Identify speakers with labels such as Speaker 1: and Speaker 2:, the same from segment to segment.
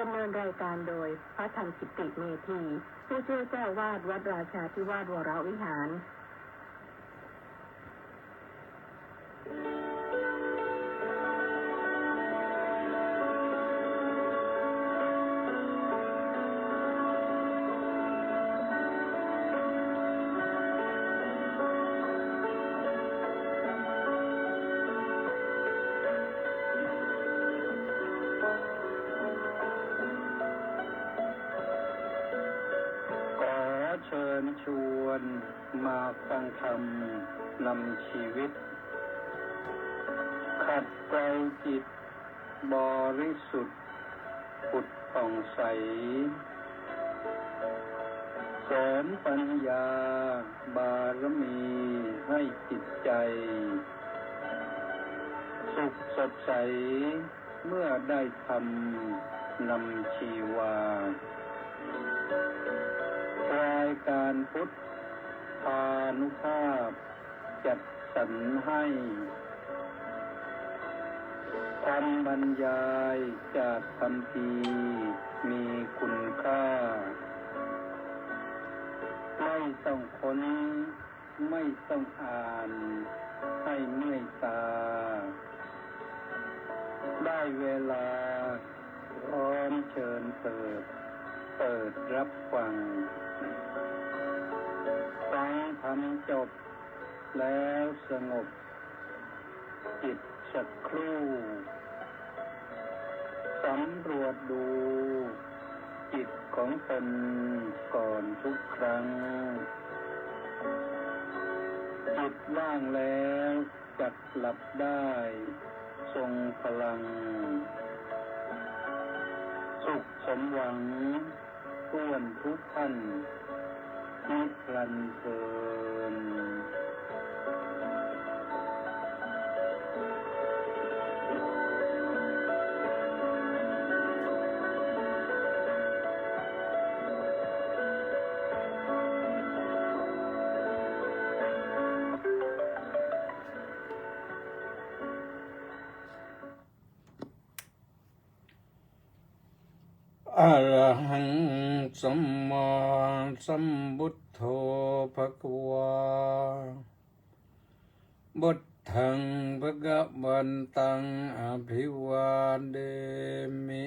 Speaker 1: ดำเนินรายการโดยพระธรรมกิติเมธีผู้ช่วยเจ้าวาดวัดราชาธิวาสวรวิหาร
Speaker 2: เชิญชวนมาฟังธรรมนำชีวิตขัดเกลาจิตบริสุทธิ์ผุดผ่องใสเสริมปัญญาบารมีให้จิตใจสุขสดใสเมื่อได้ธรรมนำชีวารายการพุทธานุภาพจัดสรรให้คำบรรยายจากคำพีมีคุณค่าไม่ต้องค้นไม่ต้องอ่านให้เมื่อยตาได้เวลาพร้อมเชิญเปิดรับฟังฟังธรรมจบแล้วสงบจิตสักครู่สำรวจดูจิตของตนก่อนทุกครั้งจิตว่างแล้วจักหลับได้ทรงพลังสุขสมหวังท่วนทุกท่านนิรันดร์เทิน
Speaker 3: อะระหังสัมมาสัมพุทโธภควาบุตถังภะคะวันตังอภิวาเดมิ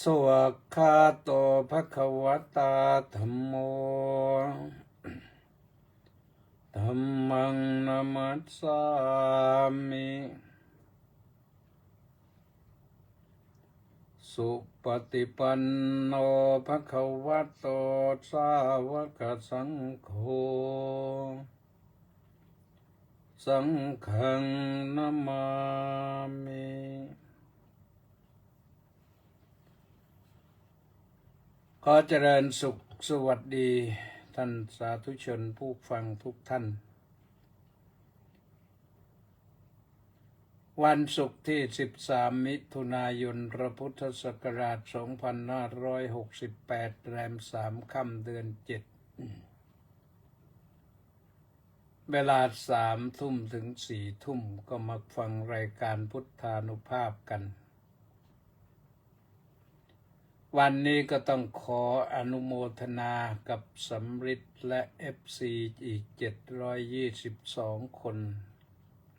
Speaker 3: สวากขาโตภควตาธัมโมธัมมังนัมมัสสามิสุปฏิปันโนภควโตสาวกสังโฆสังฆังนามามิขอเจริญสุขสวัสดีท่านสาธุชนผู้ฟังทุกท่านวันศุกร์ที่13มิถุนายนพระพุทธศักราช2568แรม3ค่ำเดือน7เวลา3 ทุ่มถึง4 ทุ่มก็มาฟังรายการพุทธานุภาพกันวันนี้ก็ต้องขออนุโมทนากับสำริดและ FC อีก722 คน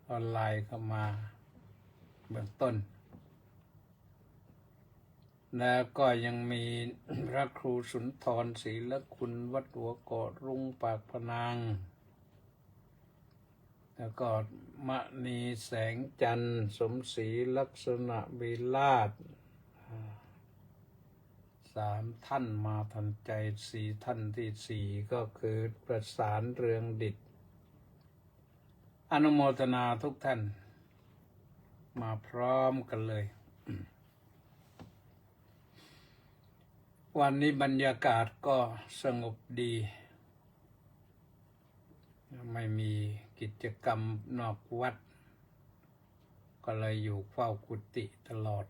Speaker 3: ออนไลน์เข้ามาเบื้องต้นแล้วก็ยังมีพระครูสุนทรศรีละคุณวัดหัวเกาะรุ่งปากพนังแล้วก็มณีแสงจันทร์สมศรีลักษณะวิลาศ3 ท่านมาทันใจ4 ท่านที่4ก็คือประสานเรืองดิษฐ์อนุโมทนาทุกท่านมาพร้อมกันเลยวันนี้บรรยากาศก็สงบดีไม่มีกิจกรรมนอกวัดก็เลยอยู่เฝ้ากุฏิตลอด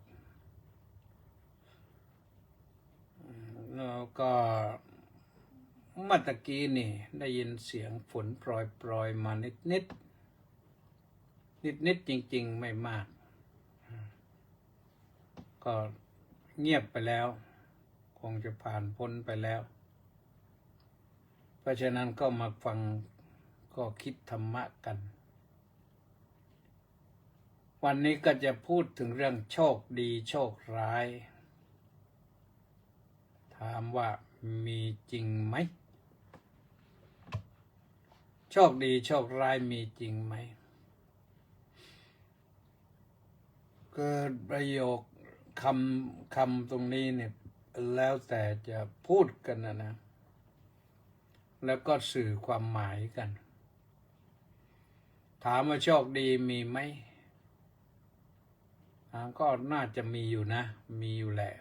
Speaker 3: แล้วก็เมื่อตะกี้นี่ได้ยินเสียงฝนโปรยมานิดจริงๆไม่มาก ก็เงียบไปแล้วคงจะผ่านพ้นไปแล้วเพราะฉะนั้นก็มาฟังก็คิดธรรมะกันวันนี้ก็จะพูดถึงเรื่องโชคดีโชคร้ายถามว่ามีจริงไหมโชคดีโชคร้ายมีจริงไหมเกิดประโยคคำตรงนี้เนี่ยแล้วแต่จะพูดกันนะแล้วก็สื่อความหมายกันถามว่าโชคดีมีไหมก็น่าจะมีอยู่นะมีอยู่แหละ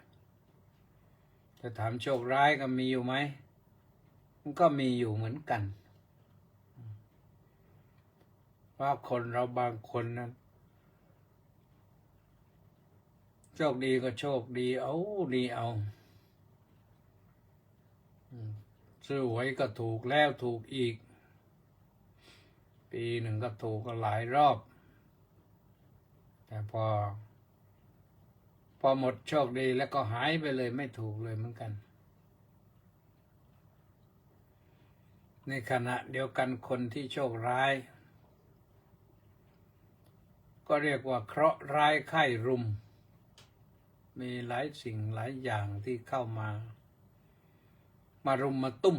Speaker 3: แต่ถามโชคร้ายก็มีอยู่ไหมมันก็มีอยู่เหมือนกันว่าคนเราบางคนนั้นโชคดีก็โชคดีเอาดีเอาซื้อหวยก็ถูกแล้วถูกอีกปีหนึ่งก็ถูกก็หลายรอบแต่พอหมดโชคดีแล้วก็หายไปเลยไม่ถูกเลยเหมือนกันในขณะเดียวกันคนที่โชคร้ายก็เรียกว่าเคราะห์ร้ายไข้รุมมีหลายสิ่งหลายอย่างที่เข้ามารุมมาตุ้ม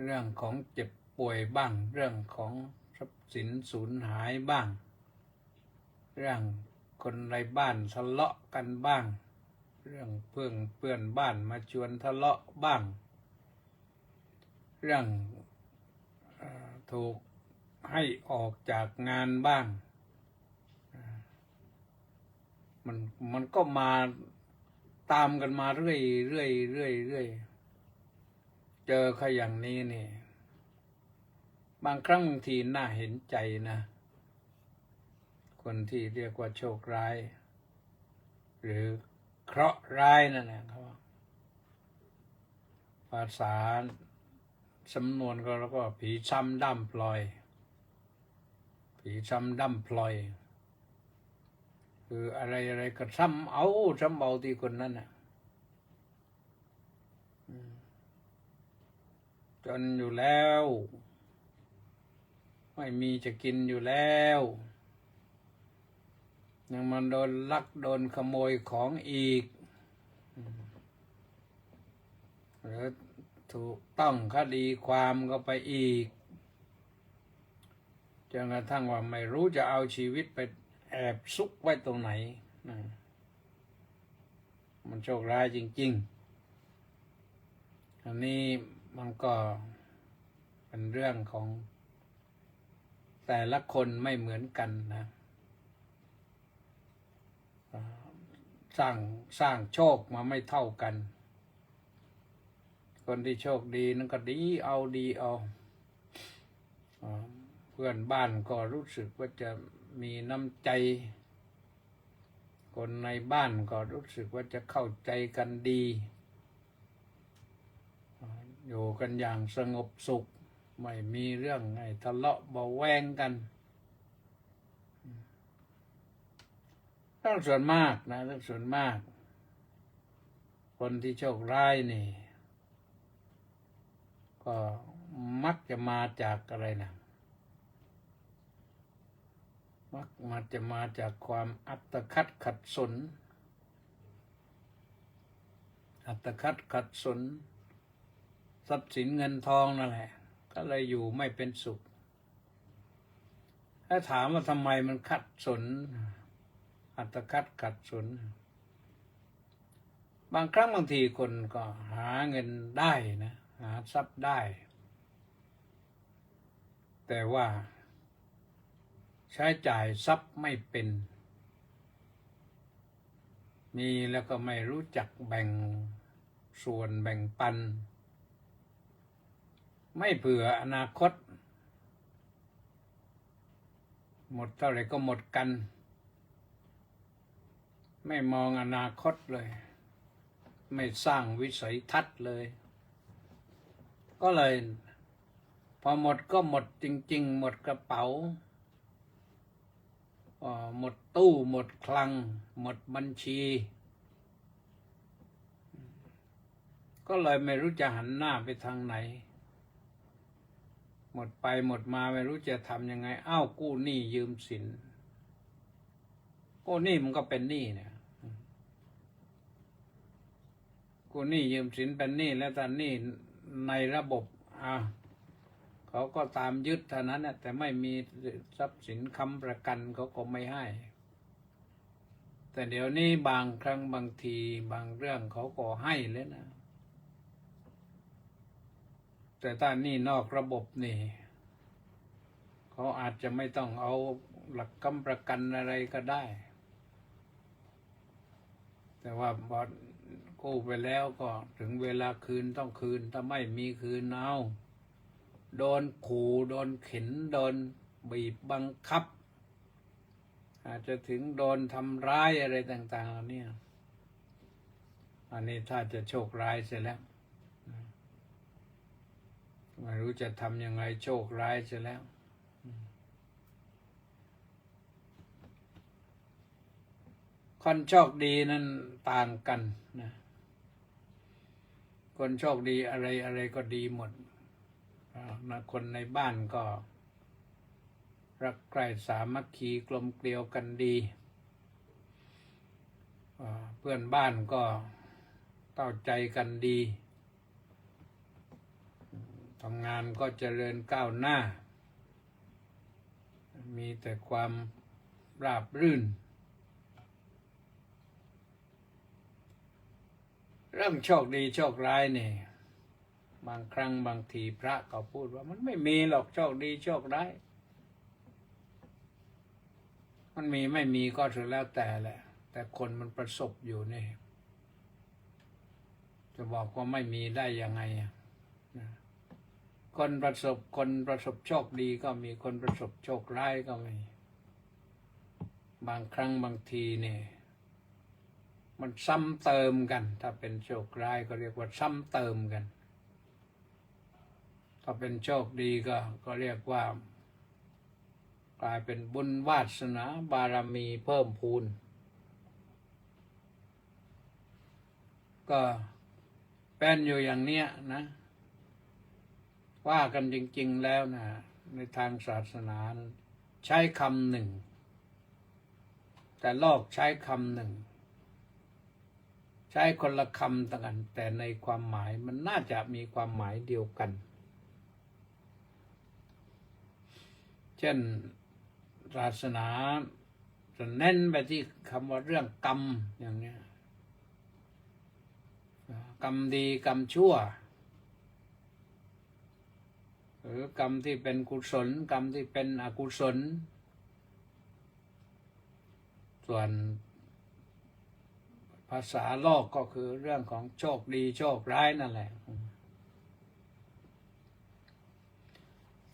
Speaker 3: เรื่องของเจ็บป่วยบ้างเรื่องของทรัพย์สินสูญหายบ้างเรื่องคนในบ้านทะเลาะกันบ้างเรื่องเพื่อนบ้านมาชวนทะเลาะบ้างเรื่องถูกให้ออกจากงานบ้างมันก็มาตามกันมาเรื่อยเจอใครอย่างนี้นี่บางครั้งบางทีน่าเห็นใจนะคนที่เรียกว่าโชคร้ายหรือเคราะห์ร้ายนั่นแหละครับภาษาสำนวนก็แล้วก็ผีซ้ำด้ำพลอยผีซ้ำด้ำพลอยคืออะไรก็ซ้ำเอาที่คนนั้นน่ะจนอยู่แล้วไม่มีจะกินอยู่แล้วยังมันโดนลักโดนขโมยของอีกหรือถูกต้องคดีความก็ไปอีกจนกระทั่งว่าไม่รู้จะเอาชีวิตไปแอบซุกไว้ตรงไหนมันโชคร้ายจริงๆอันนี้มันก็เป็นเรื่องของแต่ละคนไม่เหมือนกันนะสร้างโชคมาไม่เท่ากันคนที่โชคดีนั่นก็ดีเอาเพื่อนบ้านก็รู้สึกว่าจะมีน้ำใจคนในบ้านก็รู้สึกว่าจะเข้าใจกันดีอยู่กันอย่างสงบสุขไม่มีเรื่องให้ทะเลาะเบาแวงกันเรื่องส่วนมากนะเรื่องส่วนมากคนที่โชคร้ายนี่ก็มักจะมาจากอะไรนะมักจะมาจากความอัตคัดขัดสนทรัพย์สินเงินทองนั่นแหละก็เลยอยู่ไม่เป็นสุขถ้าถามว่าทำไมมันขัดสนอัตคัดขัดสนบางครั้งบางทีคนก็หาเงินได้นะหาทรัพย์ได้แต่ว่าใช้จ่ายทรัพย์ไม่เป็นมีแล้วก็ไม่รู้จักแบ่งส่วนแบ่งปันไม่เผื่ออนาคตหมดเท่าไหร่ก็หมดกันไม่มองอนาคตเลยไม่สร้างวิสัยทัศน์เลยก็เลยพอหมดก็หมดจริงๆหมดกระเป๋า หมดตู้หมดคลังหมดบัญชี ก็เลยไม่รู้จะหันหน้าไปทางไหนหมดไปหมดมาไม่รู้จะทำยังไงกู้หนี้ยืมสินกู้หนี้มันก็เป็นหนี้เนี่ยกู้หนี้ยืมสินเป็นหนี้แล้วตอนนี้ในระบบเขาก็ตามยึดเท่านั้นนะแต่ไม่มีทรัพย์สินค้ำประกันเขาก็ไม่ให้แต่เดี๋ยวนี้บางครั้งบางทีบางเรื่องเขาก็ให้เลยนะแต่ถ้านี่นอกระบบนี่เขาอาจจะไม่ต้องเอาหลักค้ำประกันอะไรก็ได้แต่ว่าพอกู้ไปแล้วก็ถึงเวลาคืนต้องคืนถ้าไม่มีคืนโดนขู่โดนเข็นโดนบีบบังคับอาจจะถึงโดนทำร้ายอะไรต่างๆเนี่ยอันนี้ถ้าจะโชคร้ายเสียแล้วไม่รู้จะทำยังไงโชคร้ายเสียแล้วคนโชคดีนั้นต่างกันนะคนโชคดีอะไรก็ดีหมดนะคนในบ้านก็รักใคร่สามัคคีกลมเกลียวกันดีเพื่อนบ้านก็เข้าใจกันดีทำงานก็เจริญก้าวหน้ามีแต่ความราบรื่นเรื่องโชคดีโชคร้ายนี่บางครั้งบางทีพระก็พูดว่ามันไม่มีหรอกโชคดีโชคร้ายมันมีไม่มีก็ถือแล้วแต่แหละแต่คนมันประสบอยู่นี่จะบอกว่าไม่มีได้ยังไงคนประสบโชคดีก็มีคนประสบโชคร้ายก็มีบางครั้งบางทีเนี่ยมันซ้ำเติมกันถ้าเป็นโชคร้ายก็เรียกว่าซ้ำเติมกันถ้าเป็นโชคดีก็เรียกว่ากลายเป็นบุญวาสนาบารมีเพิ่มพูนก็เป็นอยู่อย่างเนี้ยนะว่ากันจริงๆแล้วนะในทางศาสนาใช้คำหนึ่งแต่โลกใช้คำหนึ่งใช้คนละคำต่างกันแต่ในความหมายมันน่าจะมีความหมายเดียวกันเช่นศาสนาจะเน้นไปที่คำว่าเรื่องกรรมอย่างนี้กรรมดีกรรมชั่วหรือกรรมที่เป็นกุศลกรรมที่เป็นอกุศลส่วนภาษาโลกก็คือเรื่องของโชคดีโชคร้ายนั่นแหละ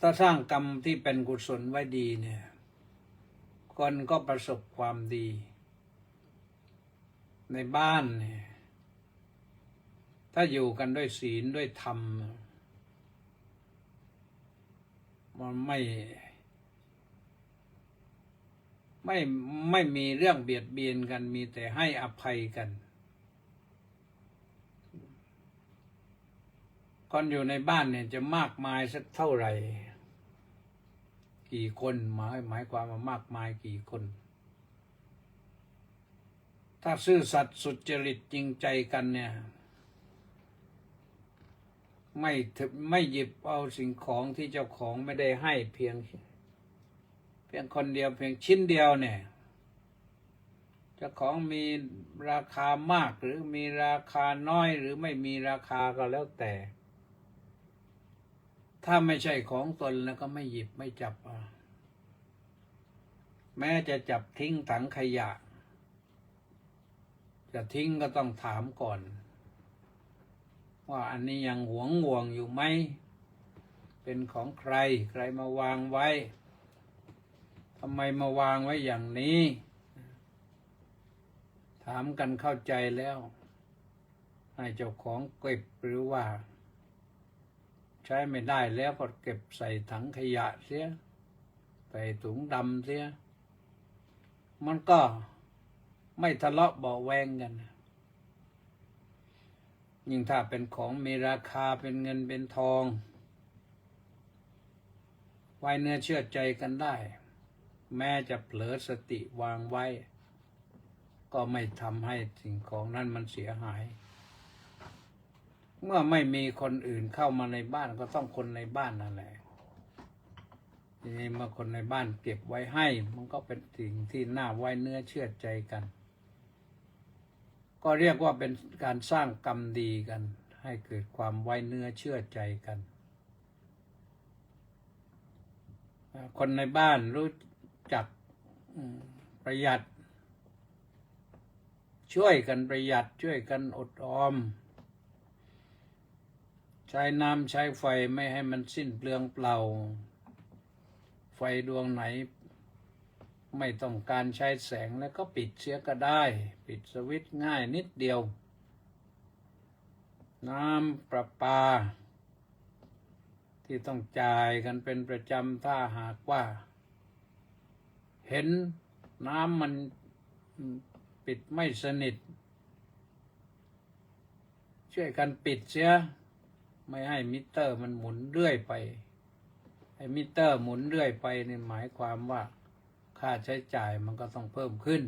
Speaker 3: ถ้าสร้างกรรมที่เป็นกุศลไว้ดีเนี่ยคนก็ประสบความดีในบ้านเนี่ยถ้าอยู่กันด้วยศีลด้วยธรรมมันไม่มีเรื่องเบียดเบียนกันมีแต่ให้อภัยกันคนอยู่ในบ้านเนี่ยจะมากมายสักเท่าไหร่กี่คนหมายความว่ามากมายกี่คนถ้าซื่อสัตย์สุจริตจริงใจกันเนี่ยไม่หยิบเอาสิ่งของที่เจ้าของไม่ได้ให้เพียงคนเดียวเพียงชิ้นเดียวเนี่ยเจ้าของมีราคามากหรือมีราคาน้อยหรือไม่มีราคาก็แล้วแต่ถ้าไม่ใช่ของตนแล้วก็ไม่หยิบไม่จับแม้จะจับทิ้งถังขยะจะทิ้งก็ต้องถามก่อนว่าอันนี้ยังหวงอยู่ไหมเป็นของใครมาวางไว้ทำไมมาวางไว้อย่างนี้ถามกันเข้าใจแล้วให้เจ้าของเก็บหรือว่าใช้ไม่ได้แล้วก็เก็บใส่ถังขยะเสียใส่ถุงดำเสีย มันก็ไม่ทะเลาะเบาะแวงกันยิ่งถ้าเป็นของมีราคาเป็นเงินเป็นทองไว้เนื้อเชื่อใจกันได้แม้จะเผลอสติวางไว้ก็ไม่ทำให้สิ่งของนั้นมันเสียหายเมื่อไม่มีคนอื่นเข้ามาในบ้านก็ต้องคนในบ้านนั่นแหละทีนี้เมื่อคนในบ้านเก็บไว้ให้มันก็เป็นสิ่งที่น่าไว้เนื้อเชื่อใจกันก็เรียกว่าเป็นการสร้างกรรมดีกันให้เกิดความไว้เนื้อเชื่อใจกันคนในบ้านรู้จักประหยัดช่วยกันประหยัดช่วยกันอดออมใช้น้ำใช้ไฟไม่ให้มันสิ้นเปลืองเปล่าไฟดวงไหนไม่ต้องการใช้แสงแล้วก็ปิดเสียก็ได้ปิดสวิตช์ง่ายนิดเดียวน้ำประปาที่ต้องจ่ายกันเป็นประจำถ้าหากว่าเห็นน้ำมันปิดไม่สนิทช่วยกันปิดเสียไม่ให้มิเตอร์มันหมุนเรื่อยไปไอ้มิเตอร์หมุนเรื่อยไปนี่หมายความว่าค่าใช้จ่ายมันก็ต้องเพิ่มขึ้น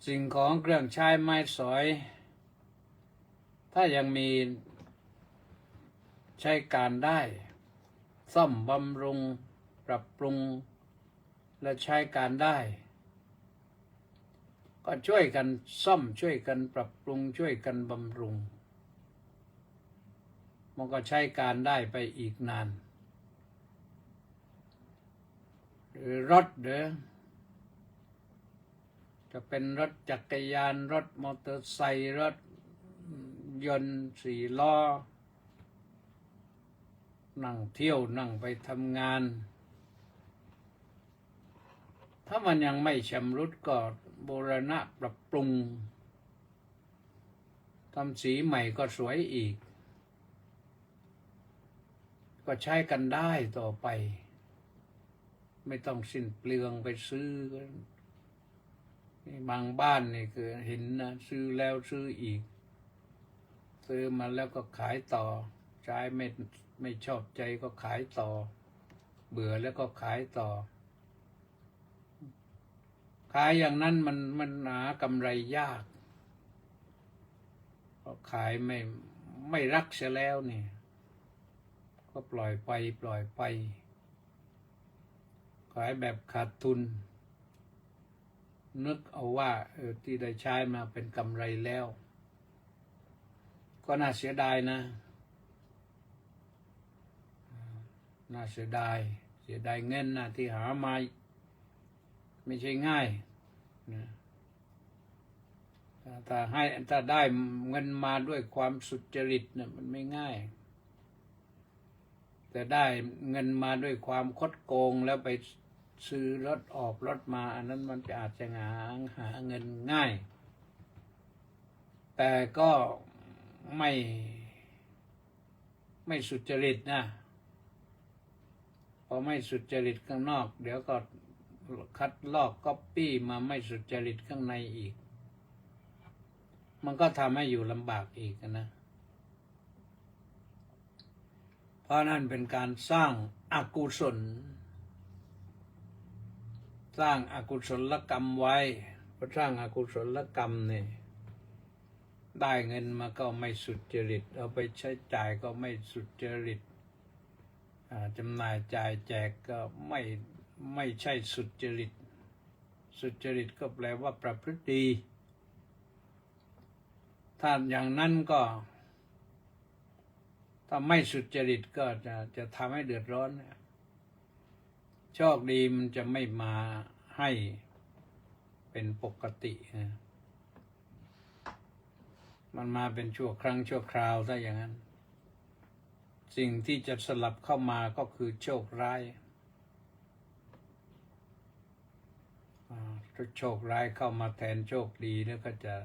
Speaker 3: สิ่งของเครื่องใช้ไม้สอยถ้ายังมีใช้การได้ซ่อมบำรุงปรับปรุงและใช้การได้ก็ช่วยกันซ่อมช่วยกันปรับปรุงช่วยกันบำรุงมันก็ใช้การได้ไปอีกนานหรือรถจะเป็นรถจักรยานรถมอเตอร์ไซค์รถยนต์สี่ล้อนั่งเที่ยวนั่งไปทำงานถ้ามันยังไม่ชำรุดก็บูรณะปรับปรุงทำสีใหม่ก็สวยอีกก็ใช้กันได้ต่อไปไม่ต้องสิ้นเปลืองไปซื้อบางบ้านนี่คือเห็นนะซื้อแล้วซื้ออีกซื้อมาแล้วก็ขายต่อใช้ไม่ชอบใจก็ขายต่อเบื่อแล้วก็ขายต่อขายอย่างนั้นมันหากำไรยากเพราะขายไม่รักเสียแล้วนี่ก็ปล่อยไปขายแบบขาดทุนนึกเอาว่าที่ได้ใช้มาเป็นกำไรแล้วก็น่าเสียดายนะน่าเสียดายเงินนะที่หามาไม่ใช่ง่ายนะถ้าได้เงินมาด้วยความสุจริตนะมันไม่ง่ายแต่ได้เงินมาด้วยความคดโกงแล้วไปซื้อรถออกรถมาอันนั้นมันจะอาจจะหาเงินง่ายแต่ก็ไม่สุจริตนะพอไม่สุจริตข้างนอกเดี๋ยวก็คัดลอกก๊อปปี้มาไม่สุจริตข้างในอีกมันก็ทำให้อยู่ลำบากอีกนะเพราะนั่นเป็นการสร้างอกุศลสร้างอกุศลกรรมไว้พอสร้างอกุศลกรรมเนี่ยได้เงินมาก็ไม่สุจริตเอาไปใช้จ่ายก็ไม่สุจริตจำหน่ายจ่ายแจกก็ไม่ใช่สุจริตก็แปลว่าประพฤติดีถ้าอย่างนั้นก็ถ้าไม่สุจริตก็จะทำให้เดือดร้อนโชคดีมันจะไม่มาให้เป็นปกติมันมาเป็นชั่วครั้งชั่วคราวถ้าอย่างนั้นสิ่งที่จะสลับเข้ามาก็คือโชคร้ายถ้าโชคร้ายเข้ามาแทนโชคดีแล้วก็จะ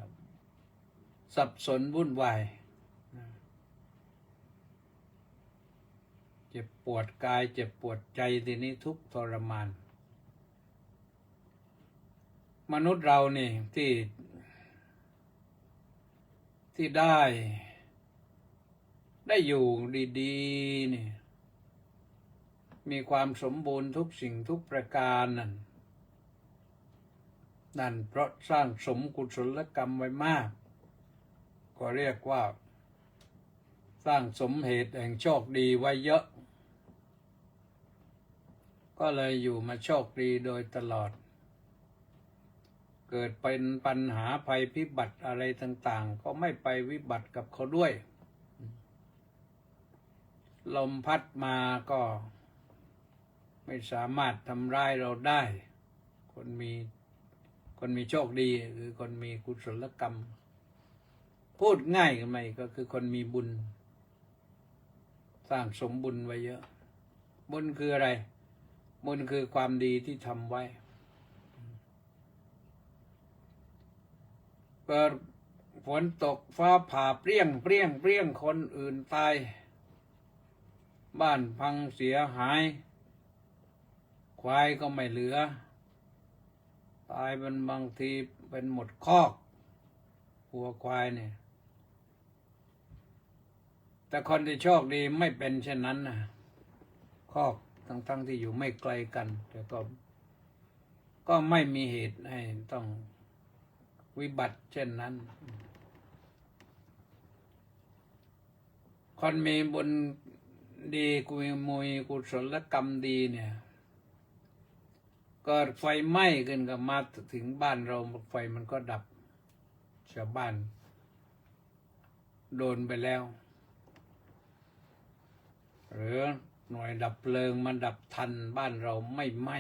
Speaker 3: สับสนวุ่นวาย เจ็บปวดกายเจ็บปวดใจทีนี้ทุกข์ทรมานมนุษย์เรานี่ที่ได้อยู่ดีๆนี่มีความสมบูรณ์ทุกสิ่งทุกประการนั่นเพราะสร้างสมกุศลกรรมไว้มากก็เรียกว่าสร้างสมเหตุแห่งโชคดีไว้เยอะก็เลยอยู่มาโชคดีโดยตลอดเกิดเป็นปัญหาภัยพิบัติอะไรต่างๆก็ไม่ไปวิบัติกับเขาด้วยลมพัดมาก็ไม่สามารถทำร้ายเราได้คนมีโชคดีคือคนมีกุศลกรรมพูดง่ายกันไหมก็คือคนมีบุญสร้างสมบุญไว้เยอะบุญคืออะไรบุญคือความดีที่ทำไว้เกิดฝนตกฟ้าผ่าเปรี้ยงคนอื่นตายบ้านพังเสียหายควายก็ไม่เหลือตายเป็นบางทีเป็นหมดคอกวัวควายเนี่ยแต่คนที่โชคดีไม่เป็นเช่นนั้นนะคอกทั้งที่อยู่ไม่ไกลกันแต่ก็ไม่มีเหตุให้ต้องวิบัติเช่นนั้นคนมีบุญดีกุศลกรรมดีเนี่ยเกิดไฟไหม้ขึ้นก็มาถึงบ้านเราไฟมันก็ดับชาวบ้านโดนไปแล้วหรือหน่วยดับเพลิงมันดับทันบ้านเราไม่ไหม้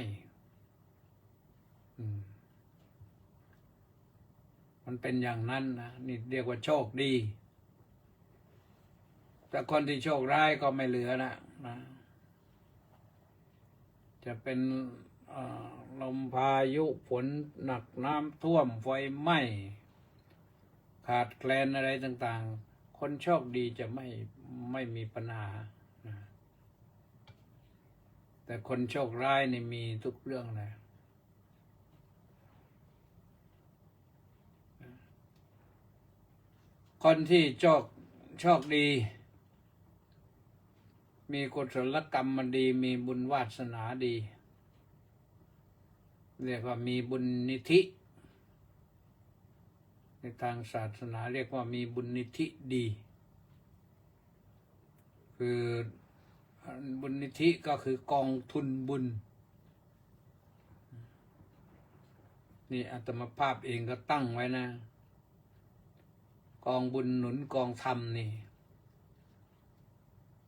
Speaker 3: มันเป็นอย่างนั้นนะนี่เรียกว่าโชคดีแต่คนที่โชคร้ายก็ไม่เหลือนะจะเป็นลมพายุฝนหนักน้ำท่วมไฟไหม้ขาดแคลนอะไรต่างๆคนโชคดีจะไม่มีปัญหาแต่คนโชคร้ายนี่มีทุกเรื่องเลยคนที่โชคดีมีกุศลกรรมมันดีมีบุญวาสนาดีเรียกว่ามีบุญนิธิในทางศาสนาเรียกว่ามีบุญนิธิดีคือบุญนิธิก็คือกองทุนบุญนี่อาตมาภาพเองก็ตั้งไว้นะกองบุญหนุนกองธรรมนี่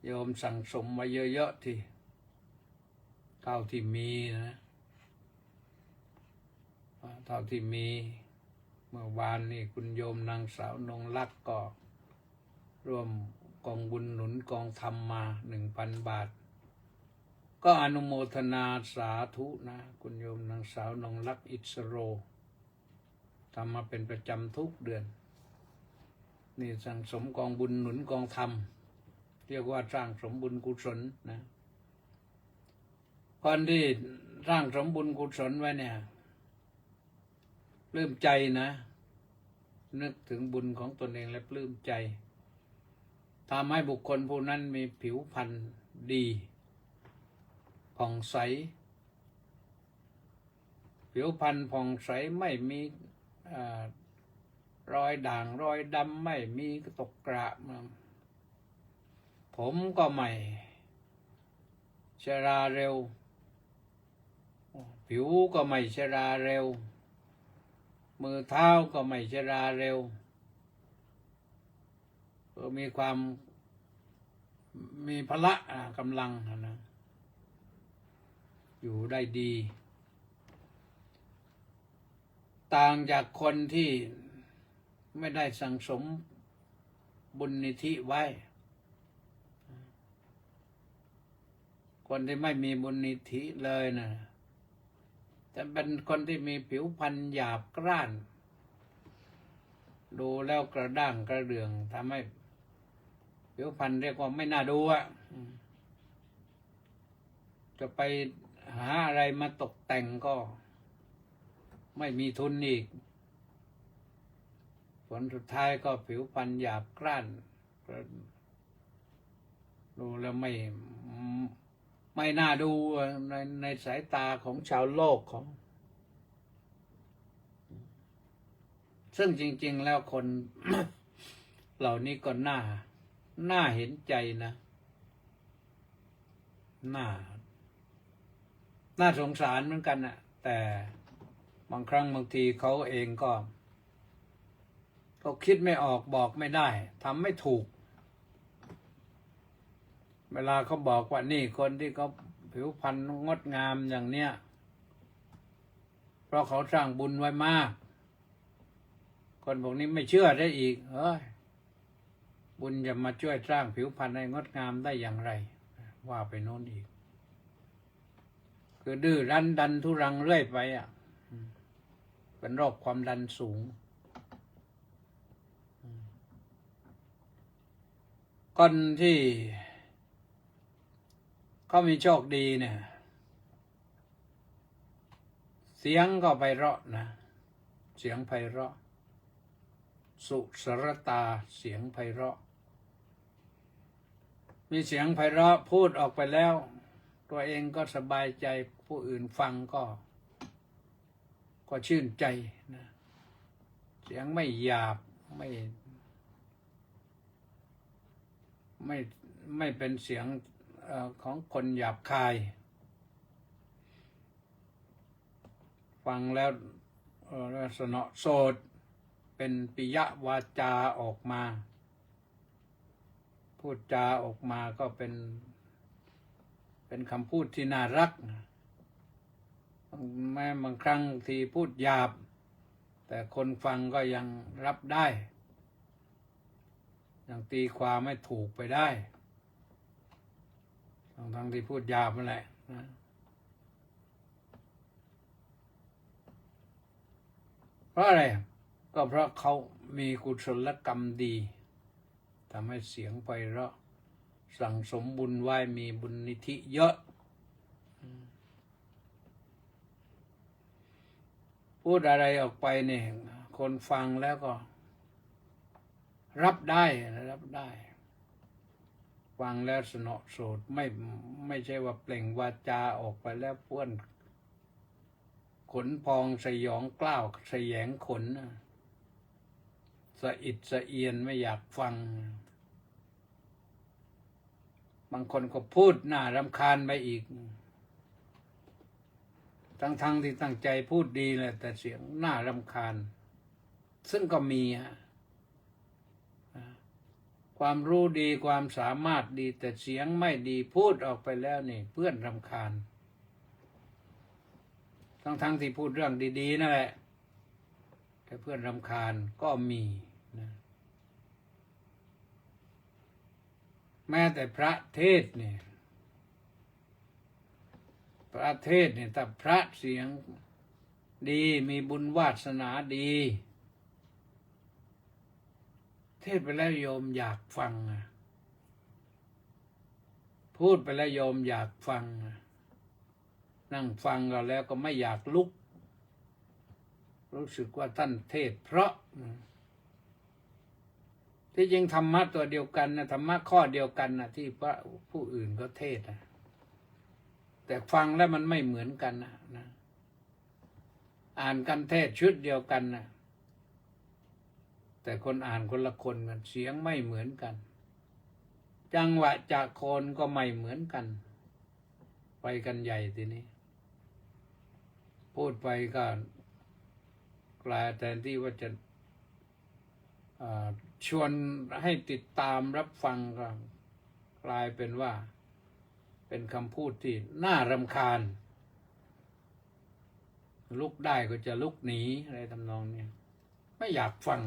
Speaker 3: โยมสั่งสมมาเยอะๆที่เท่าที่มีนะเท่าที่มีเมื่อวานนี่คุณโยมนางสาวนงลักษ์ก็ร่วมกองบุญหนุนกองธรรมมา 1,000 บาทก็อนุโมทนาสาธุนะคุณโยมนางสาวนงลักษ์อิสโรทำมาเป็นประจำทุกเดือนนี่สั่งสมกองบุญหนุนกองธรรมเรียกว่าสร้างสมบุญกุศลนะคนที่สร้างสมบุญกุศลไว้เนี่ยปลื้มใจนะนึกถึงบุญของตนเองและปลื้มใจทำให้บุคคลผู้นั้นมีผิวพรรณดีผ่องใสผิวพรรณผ่องใสไม่มีรอยด่างรอยดำไม่มีตกกระผมก็ไม่ชราเร็วผิวก็ไม่ชราเร็วมือเท้าก็ไม่ชราเร็วก็มีพละกำลังนะอยู่ได้ดีต่างจากคนที่ไม่ได้สั่งสมบุญนิธิไว้คนที่ไม่มีบุญนิธิเลยนะจะเป็นคนที่มีผิวพรรณหยาบกร้านดูแล้วกระด้างกระเดื่องทำให้ผิวพรรณเรียกว่าไม่น่าดู จะไปหาอะไรมาตกแต่งก็ไม่มีทุนอีกผลสุดท้ายก็ผิวพรรณหยาบกร้านดูแล้วไม่น่าดูในสายตาของชาวโลกของซึ่งจริงๆแล้วคน เหล่านี้ก็น่าเห็นใจนะน่าสงสารเหมือนกันนะแต่บางครั้งบางทีเขาเองก็คิดไม่ออกบอกไม่ได้ทำไม่ถูกเวลาเขาบอกว่านี่คนที่เขาผิวพรรณงดงามอย่างเนี้ยเพราะเขาสร้างบุญไว้มากคนพวกนี้ไม่เชื่อได้อีกเฮ้ยบุญจะมาช่วยสร้างผิวพรรณให้งดงามได้อย่างไรว่าไปโน่นอีกคือดื้อรั้นดันทุรังเรื่อยไปอ่ะเป็นโรคความดันสูงคนที่เขามีโชคดีเนี่ยเสียงก็ไพเราะนะเสียงไพเราะสุสรตาเสียงไพเราะมีเสียงไพเราะพูดออกไปแล้วตัวเองก็สบายใจผู้อื่นฟังก็ชื่นใจนะเสียงไม่หยาบไม่เป็นเสียงของคนหยาบคายฟังแล้วสนอโสดเป็นปิยวาจาออกมาพูดจาออกมาก็เป็นคำพูดที่น่ารักแม้บางครั้งที่พูดหยาบแต่คนฟังก็ยังรับได้ยังตีความไม่ถูกไปได้ทั้งที่พูดหยาบนั่นแหละนะเพราะอะไรก็เพราะเขามีกุศลกรรมดีทำให้เสียงไพเราะสั่งสมบุญไว้มีบุญนิธิเยอะพูดอะไรออกไปเนี่ยคนฟังแล้วก็รับได้ฟังแล้วสนอโสดไม่ใช่ว่าเปล่งวาจาออกไปแล้วเปื้อนขนพองสยองกล้าวสยงขนสะอิดสะเอียนไม่อยากฟังบางคนก็พูดน่ารำคาญไปอีกทั้งที่ตั้งใจพูดดีแหละแต่เสียงน่ารำคาญซึ่งก็มีความรู้ดีความสามารถดีแต่เสียงไม่ดีพูดออกไปแล้วนี่เพื่อนรำคาญทั้งที่พูดเรื่องดีๆนั่นแหละแต่เพื่อนรำคาญก็มีนะแม้แต่พระเทศเนี่ยถ้าพระเสียงดีมีบุญวาสนาดีเทศไปแล้วโยมอยากฟังพูดไปแล้วโยมอยากฟังนั่งฟังก็แล้วก็ไม่อยากลุกรู้สึกว่าท่านเทศเพราะที่จริงธรรมะตัวเดียวกันนะธรรมะข้อเดียวกันนะที่พระผู้อื่นก็เทศนะแต่ฟังแล้วมันไม่เหมือนกันนะอ่านกันเทศชุดเดียวกันนะแต่คนอ่านคนละคนกันเสียงไม่เหมือนกันจังหวะจากโคนก็ไม่เหมือนกันไปกันใหญ่ทีนี้พูดไปก็กลายแทนที่ว่าจะชวนให้ติดตามรับฟังก็กลายเป็นว่าเป็นคำพูดที่น่ารำคาญลุกได้ก็จะลุกหนีอะไรทำนองนี้ไม่อยากฟัง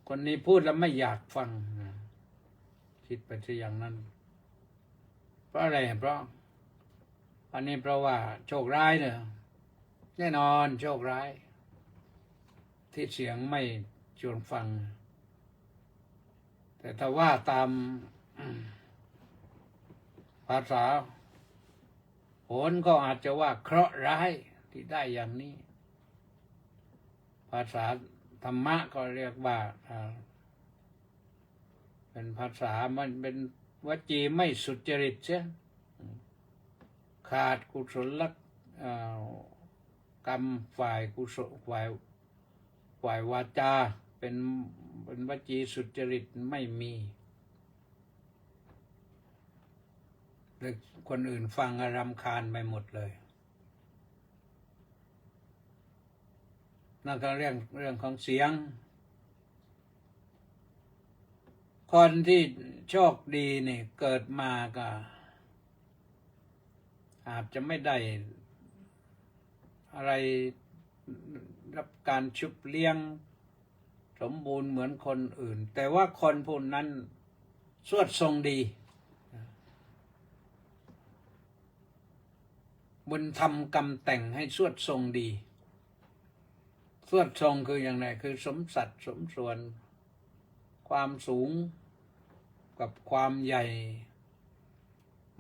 Speaker 3: คนนี้พูดแล้วไม่อยากฟังคิดไปซะอย่างนั้นเพราะอะไรเพราะอันนี้เพราะว่าโชคร้ายเนี่ยแน่นอนโชคร้ายที่เสียงไม่ชวนฟังแต่ถ้าว่าตามภาษา ผลก็อาจจะว่าเคราะห์ร้ายที่ได้อย่างนี้ ภาษาธรรมะก็เรียกว่าเป็นภาษามันเป็นวจีไม่สุจริตใช่ขาดกุศลกรรมฝ่ายกุศลฝ่ายวาจาเป็นวจีสุจริตไม่มีหรือคนอื่นฟังรำคาญไปหมดเลยนั่นก็เรื่องของเสียงคนที่โชคดีนี่เกิดมาก็อาจจะไม่ได้อะไรรับการชุบเลี้ยงสมบูรณ์เหมือนคนอื่นแต่ว่าคนพวกนั้นสวดทรงดีบุญทำกรรมแต่งให้สวดทรงดีสวดทรงคืออย่างไรคือสมสัดสมส่วนความสูงกับความใหญ่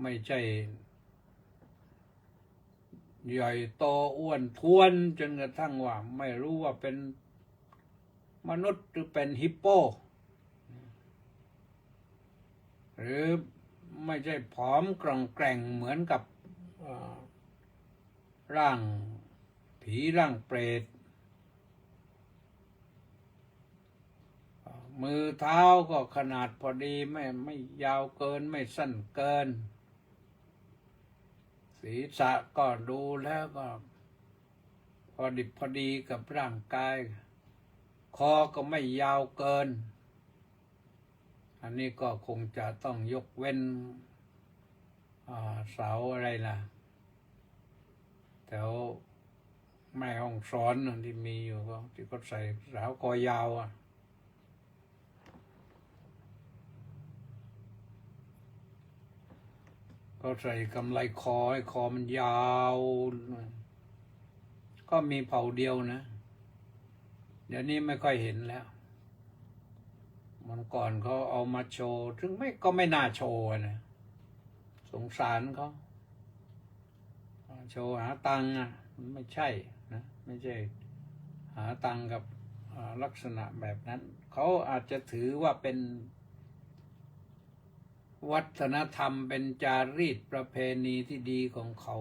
Speaker 3: ไม่ใช่ใหญ่โตอ้วนท้วนจนกระทั่งว่าไม่รู้ว่าเป็นมนุษย์หรือเป็นฮิปโปหรือไม่ใช่ผอมกร่องแกร่งเหมือนกับร่างผีร่างเปรตมือเท้าก็ขนาดพอดีไม่ยาวเกินไม่สั้นเกินศีรษะก็ดูแล้วก็พอดิบพอดีกับร่างกายคอก็ไม่ยาวเกินอันนี้ก็คงจะต้องยกเว้นเสาอะไรล่ะแถวแม่ห้องสอนที่มีอยู่ก็ที่เขาใส่สาวคอยาวก็ใส่กำไลคอให้คอมันยาวก็มีเผ่าเดียวนะเดี๋ยวนี้ไม่ค่อยเห็นแล้วมันก่อนเขาเอามาโชว์ซึ่งก็ไม่น่าโชว์นะสงสารเขาโชว์หาตังค์มันไม่ใช่นะไม่ใช่หาตังค์กับลักษณะแบบนั้นเขาอาจจะถือว่าเป็นวัฒนธรรมเป็นจารีตประเพณีที่ดีของเขา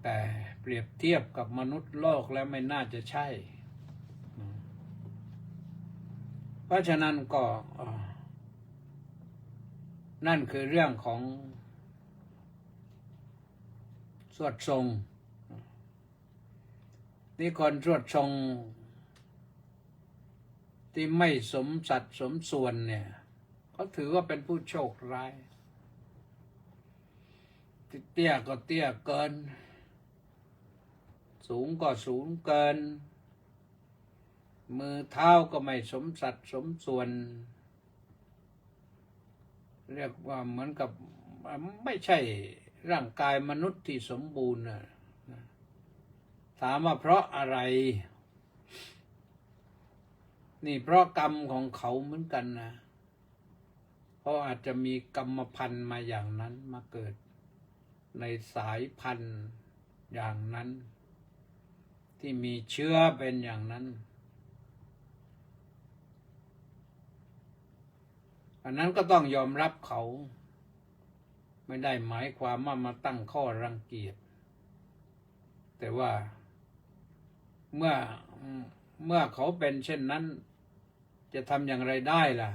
Speaker 3: แต่เปรียบเทียบกับมนุษย์โลกแล้วไม่น่าจะใช่เพราะฉะนั้นก็นั่นคือเรื่องของสวดทรงนี่คนสวดทรงที่ไม่สมสัดสมส่วนเนี่ยเขาถือว่าเป็นผู้โชคร้ายเตี้ยก็เตี้ยเกินสูงก็สูงเกินมือเท้าก็ไม่สมสัดสมส่วนเรียกว่าเหมือนกับไม่ใช่ร่างกายมนุษย์ที่สมบูรณ์ถามว่าเพราะอะไรนี่เพราะกรรมของเขาเหมือนกันนะเพราะอาจจะมีกรรมพันธุ์มาอย่างนั้นมาเกิดในสายพันธุ์อย่างนั้นที่มีเชื้อเป็นอย่างนั้นอันนั้นก็ต้องยอมรับเขาไม่ได้หมายความว่ามาตั้งข้อรังเกียจแต่ว่าเมื่อเขาเป็นเช่นนั้นจะทำอย่างไรได้ล่ะ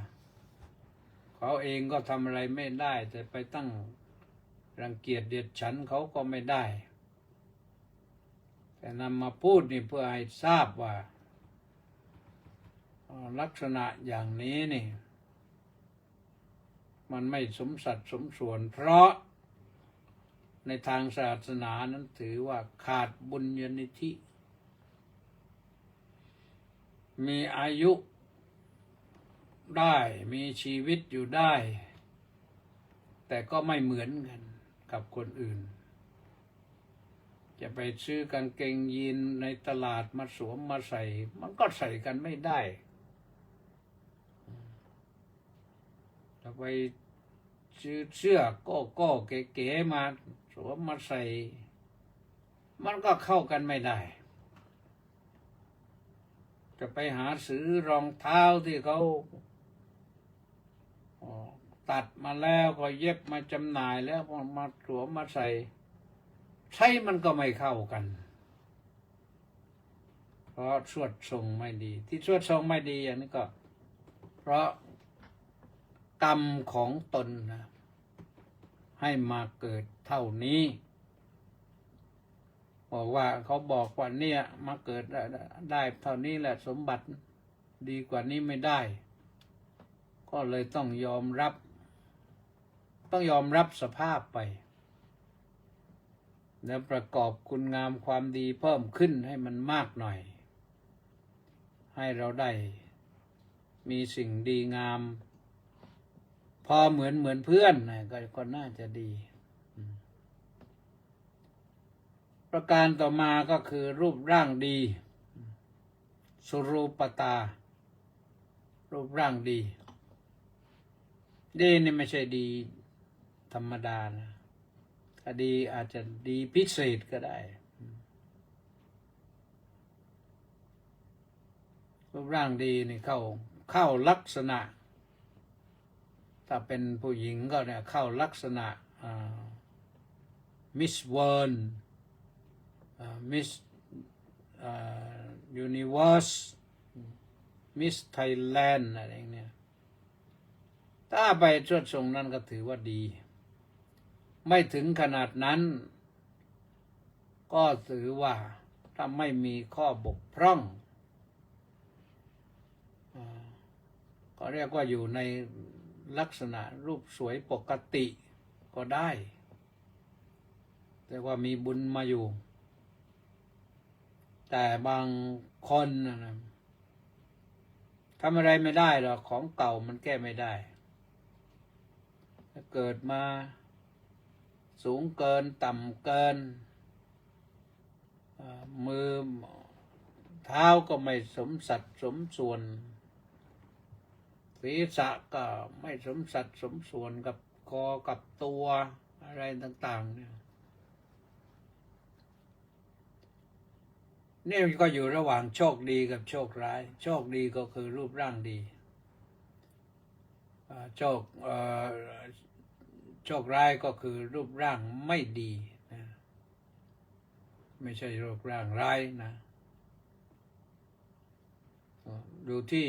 Speaker 3: เขาเองก็ทำอะไรไม่ได้แต่ไปตั้งรังเกียจเดียดฉันเขาก็ไม่ได้แต่นำมาพูดนี่เพื่อให้ทราบว่าลักษณะอย่างนี้นี่มันไม่สมสัดสมส่วนเพราะในทางศาสนานั้นถือว่าขาดบุญญาณิธิมีอายุได้มีชีวิตอยู่ได้แต่ก็ไม่เหมือนกันกับคนอื่นจะไปซื้อกางเกงยีนในตลาดมาสวมมาใส่มันก็ใส่กันไม่ได้จะไป ซื้อเสื้อก็เก๋ๆมาสวมมาใส่ มันก็เข้ากันไม่ได้ จะไปหาซื้อรองเท้าที่เขาตัดมาแล้วก็เย็บมาจำหน่ายแล้วมาสวมมาใช้มันก็ไม่เข้ากัน เพราะสวดทรงไม่ดี ที่สวดทรงไม่ดีอย่างนี้ก็เพราะกรรมของตนนะให้มาเกิดเท่านี้บอกว่าเขาบอกว่าเนี่ยมาเกิดได้เท่านี้แหละสมบัติดีกว่านี้ไม่ได้ ก็เลยต้องยอมรับสภาพไปแล้วประกอบคุณงามความดีเพิ่มขึ้นให้มันมากหน่อยให้เราได้มีสิ่งดีงามพอเหมือนเพื่อนนะก็น่าจะดีประการต่อมาก็คือรูปร่างดีสุรูปตารูปร่างดีนี่ไม่ใช่ดีธรรมดานะถ้าดีอาจจะดีพิเศษก็ได้รูปร่างดีนี่เข้าลักษณะถ้าเป็นผู้หญิงก็เนี่ยเข้าลักษณะมิสเวิร์นมิสยูนิเวอร์สมิสไทยแลนด์อะไรอย่างเนี้ยถ้าไปชวดทรงนั้นก็ถือว่าดีไม่ถึงขนาดนั้นก็ถือว่าถ้าไม่มีข้อบกพร่องก็เรียกว่าอยู่ในลักษณะรูปสวยปกติก็ได้แต่ว่ามีบุญมาอยู่แต่บางคนนะทำอะไรไม่ได้หรอกของเก่ามันแก้ไม่ได้เกิดมาสูงเกินต่ำเกินมือเท้าก็ไม่สมสัดสมส่วนศีรษะก็ไม่สมสัดสมส่วนกับคอกับตัวอะไรต่างๆนี่ก็อยู่ระหว่างโชคดีกับโชคร้ายโชคดีก็คือรูปร่างดีโชคร้ายก็คือรูปร่างไม่ดีนะไม่ใช่รูปร่างร้ายนะดูที่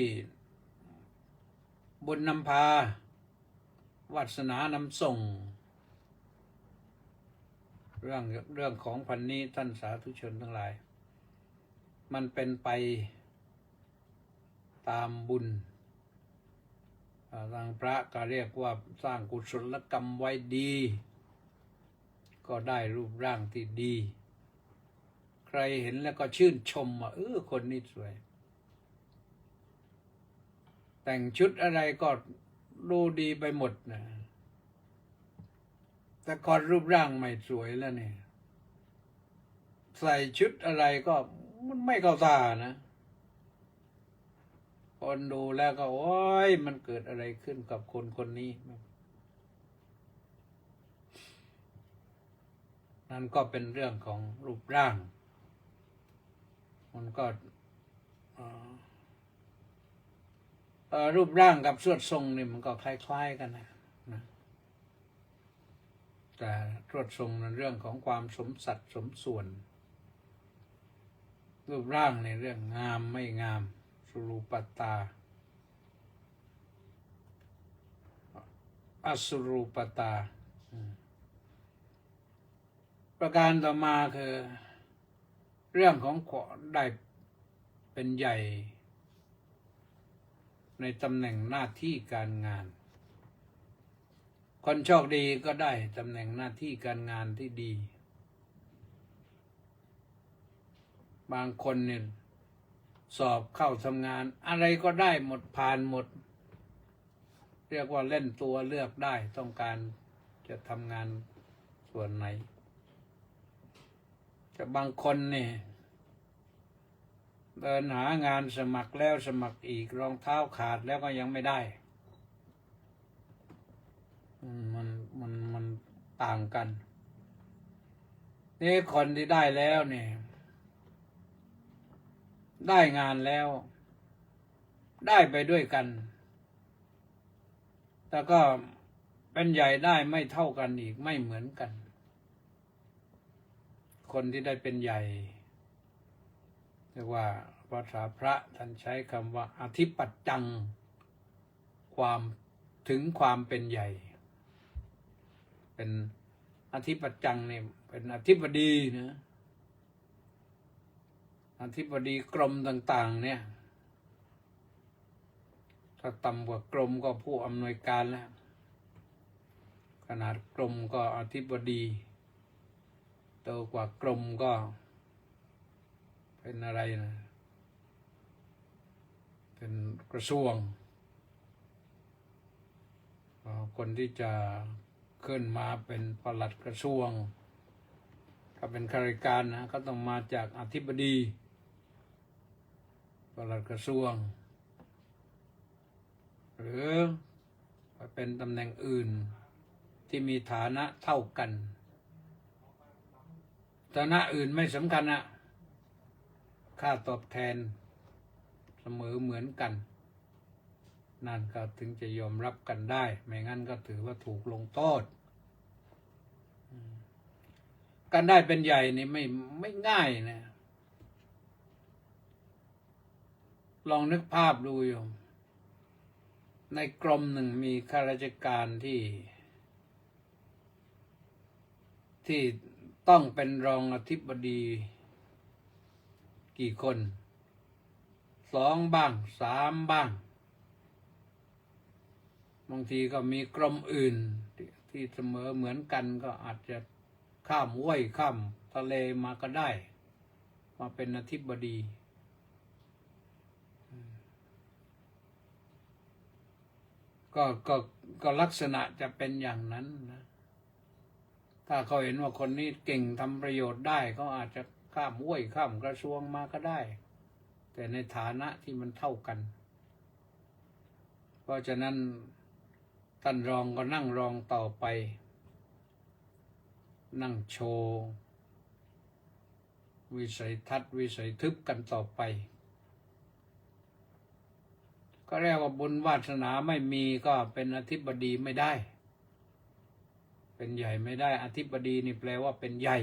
Speaker 3: บุญนำพาวาสนานำส่งเรื่องของพันนี้ท่านสาธุชนทั้งหลายมันเป็นไปตามบุญทางพระก็เรียกว่าสร้างกุศลกรรมไว้ดีก็ได้รูปร่างที่ดีใครเห็นแล้วก็ชื่นชมว่าคนนี้สวยแต่งชุดอะไรก็ดูดีไปหมดนะแต่ก่อนรูปร่างไม่สวยแล้วเนี่ยใส่ชุดอะไรก็มันไม่เข้าตานะคนดูแล้วก็โอ้ยมันเกิดอะไรขึ้นกับคนนี้นั่นก็เป็นเรื่องของรูปร่างมันก็รูปร่างกับสวดทรงนี่มันก็คล้ายๆกันนะแต่สวดทรงในเรื่องของความสมสัดสมส่วนรูปร่างในเรื่องงามไม่งามสุรูปตาอสุรูปตาประการต่อมาคือเรื่องของได้เป็นใหญ่ในตำแหน่งหน้าที่การงานคนโชคดีก็ได้ตำแหน่งหน้าที่การงานที่ดีบางคนเนี่ยสอบเข้าทำงานอะไรก็ได้หมดผ่านหมดเรียกว่าเล่นตัวเลือกได้ต้องการจะทำงานส่วนไหนแต่บางคนเนี่ยเดินหางานสมัครแล้วสมัครอีกรองเท้าขาดแล้วก็ยังไม่ได้ มันต่างกันนี่คนที่ได้แล้วเนี่ยได้งานแล้วได้ไปด้วยกันแต่ก็เป็นใหญ่ได้ไม่เท่ากันอีกไม่เหมือนกันคนที่ได้เป็นใหญ่เรียกว่าภาษาพระท่านใช้คำว่าอธิปัจจังความถึงความเป็นใหญ่เป็นอธิปัจจังเนี่ยเป็นอธิบดีนะอธิบดีกรมต่างๆเนี่ยถ้าต่ำกว่ากรมก็ผู้อำนวยการแล้วขนาดกรมก็อธิบดีโตกว่ากรมก็เป็นอะไรนะเป็นกระทรวงคนที่จะขึ้นมาเป็นปลัดกระทรวงถ้าเป็นข้าราชการนะก็ต้องมาจากอธิบดีปลัดกระทรวงหรือเป็นตำแหน่งอื่นที่มีฐานะเท่ากันฐานะอื่นไม่สำคัญนะค่าตอบแทนเสมอเหมือนกันนั่นก็ถึงจะยอมรับกันได้ไม่งั้นก็ถือว่าถูกลงโทษการได้เป็นใหญ่นี่ไม่ง่ายนะลองนึกภาพดูโยมในกรมหนึ่งมีข้าราชการที่ต้องเป็นรองอธิบดีกี่คน2 บ้าง3 บ้างบางทีก็มีกรมอื่นที่เสมอเหมือนกันก็อาจจะข้ามห้วยข้ามทะเลมาก็ได้มาเป็นอธิบดีก็ลักษณะจะเป็นอย่างนั้นนะถ้าเขาเห็นว่าคนนี้เก่งทำประโยชน์ได้เขาอาจจะข้ามห้วยข้ามกระทรวงมาก็ได้แต่ในฐานะที่มันเท่ากันเพราะฉะนั้นท่านรองก็นั่งรองต่อไปนั่งโชว์วิสัยทัศน์วิสัยทึบกันต่อไปก็เรียกว่าบุญวาสนาไม่มีก็เป็นอธิบดีไม่ได้เป็นใหญ่ไม่ได้อธิบดีนี่แปลว่าเป็นใหญ่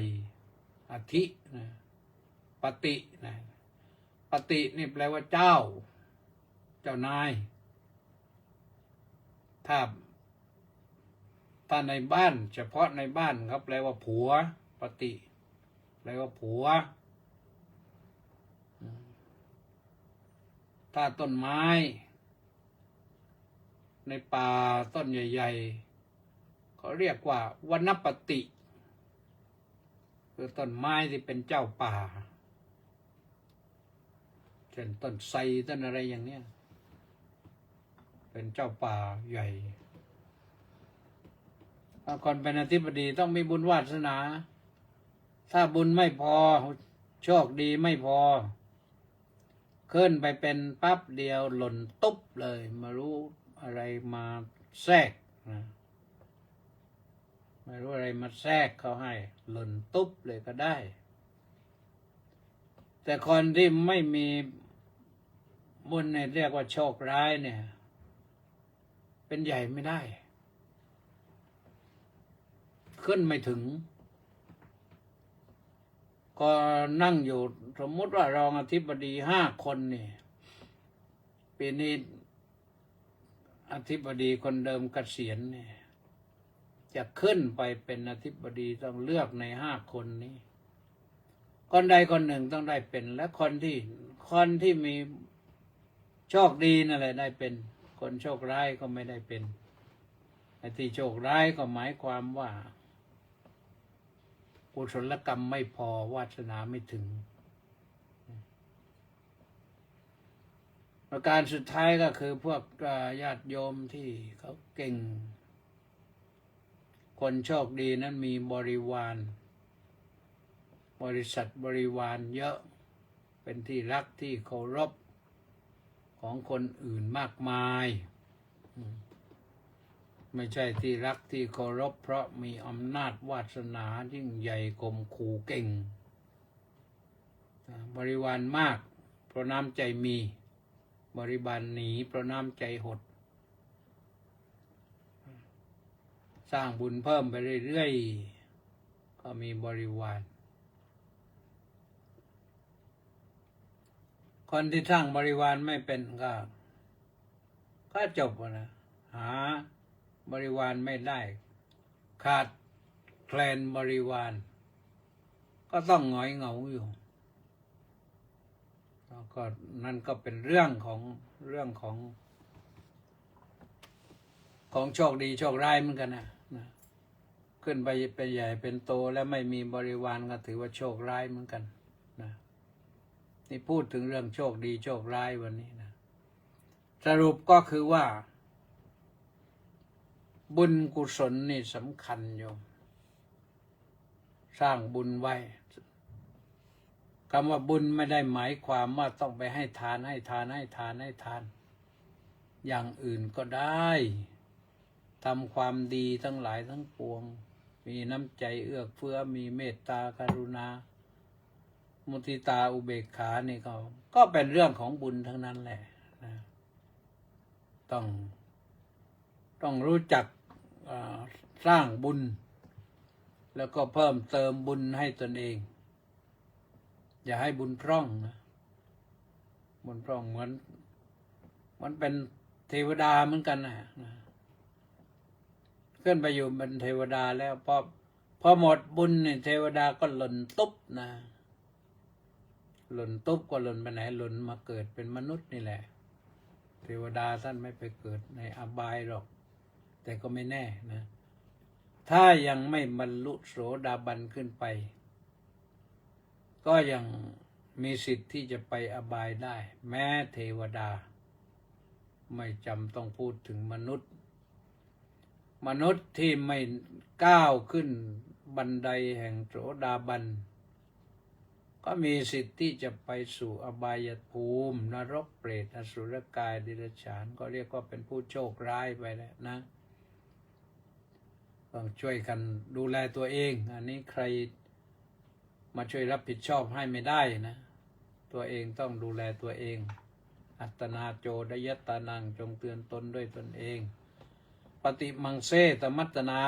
Speaker 3: อธินะปฏินะปฏินี่แปลว่าเจ้านายถ้าในบ้านเฉพาะในบ้านเขาแปลว่าผัวปฏิแปลว่าผัวถ้าต้นไม้ในป่าต้นใหญ่ๆเขาเรียกว่าวณปฏิคือต้นไม้ที่เป็นเจ้าป่าเช่นต้นไทรต้นอะไรอย่างเนี้ยเป็นเจ้าป่าใหญ่ถ้าคนเป็นอธิบดีต้องมีบุญวาสนาถ้าบุญไม่พอโชคดีไม่พอขึ้นไปเป็นปั๊บเดียวหล่นตุ๊บเลยมารู้อะไรมาแทรกนะไม่รู้อะไรมาแทรกเขาให้หล่นตุ๊บเลยก็ได้แต่คนที่ไม่มีบุญเนี่ยเรียกว่าโชคร้ายเนี่ยเป็นใหญ่ไม่ได้ขึ้นไม่ถึงก็นั่งอยู่สมมติว่ารองอธิบดี5 คนนี่ปีนี้อธิบดีคนเดิมเกษียณเนี่ยจะขึ้นไปเป็นอธิบดีต้องเลือกใน5 คนนี้คนใดคนหนึ่งต้องได้เป็นและคนที่มีโชคดีนั่นแหละได้เป็นคนโชคร้ายก็ไม่ได้เป็นไอ้ที่โชคร้ายก็หมายความว่ากุศลกรรมไม่พอวาสนาไม่ถึงประการสุดท้ายก็คือพวกญาติโยมที่เขาเก่งคนโชคดีนั้นมีบริวารบริษัทบริวารเยอะเป็นที่รักที่เคารพของคนอื่นมากมาย ไม่ใช่ที่รักที่เคารพเพราะมีอำนาจวาสนายิ่งใหญ่กลมขู่เก่งบริวารมากเพราะน้ำใจมีบริวารหนีเพราะน้ำใจหดสร้างบุญเพิ่มไปเรื่อยๆก็มีบริวารคนที่สร้างบริวารไม่เป็นก็จบนะหาบริวารไม่ได้ขาดแคลนบริวารก็ต้องหงอยเหงาอยู่แล้วก็นั่นก็เป็นเรื่องของโชคดีโชคร้ายเหมือนกันนะขึ้นไปเป็นใหญ่เป็นโตแล้วไม่มีบริวารก็ถือว่าโชคร้ายเหมือนกันนะนี่พูดถึงเรื่องโชคดีโชคร้ายวันนี้นะสรุปก็คือว่าบุญกุศลนี่สำคัญโยมสร้างบุญไว้คำว่าบุญไม่ได้หมายความว่าต้องไปให้ทานอย่างอื่นก็ได้ทำความดีทั้งหลายทั้งปวงมีน้ำใจเอื้อเฟื้อมีเมตตากรุณามุทิตาอุเบกขานี่ก็เป็นเรื่องของบุญทั้งนั้นแหละนะต้องรู้จักสร้างบุญแล้วก็เพิ่มเติมบุญให้ตนเองอย่าให้บุญพร่องนะบุญพร่องเหมือนเป็นเทวดาเหมือนกันนะขึ้นไปอยู่เป็นเทวดาแล้วพอหมดบุญเนี่ยเทวดาก็หล่นตุ๊บนะหล่นตุ๊บก็หล่นไปไหนหล่นมาเกิดเป็นมนุษย์นี่แหละเทวดาท่านไม่ไปเกิดในอบายหรอกแต่ก็ไม่แน่นะถ้ายังไม่บรรลุโสดาบันขึ้นไปก็ยังมีสิทธิ์ที่จะไปอบายได้แม้เทวดาไม่จำต้องพูดถึงมนุษย์ที่ไม่ก้าวขึ้นบันไดแห่งโสดาบันก็มีสิทธิ์ที่จะไปสู่อบายภูมินรกเปรตอสุรกายเดรัจฉานก็เรียกว่าเป็นผู้โชคร้ายไปแล้วนะต้องช่วยกันดูแลตัวเองอันนี้ใครมาช่วยรับผิดชอบให้ไม่ได้นะตัวเองต้องดูแลตัวเองอัตนาโจดยัตตานังจงเตือนตนด้วยตนเองปฏิมังเสตมัตตนา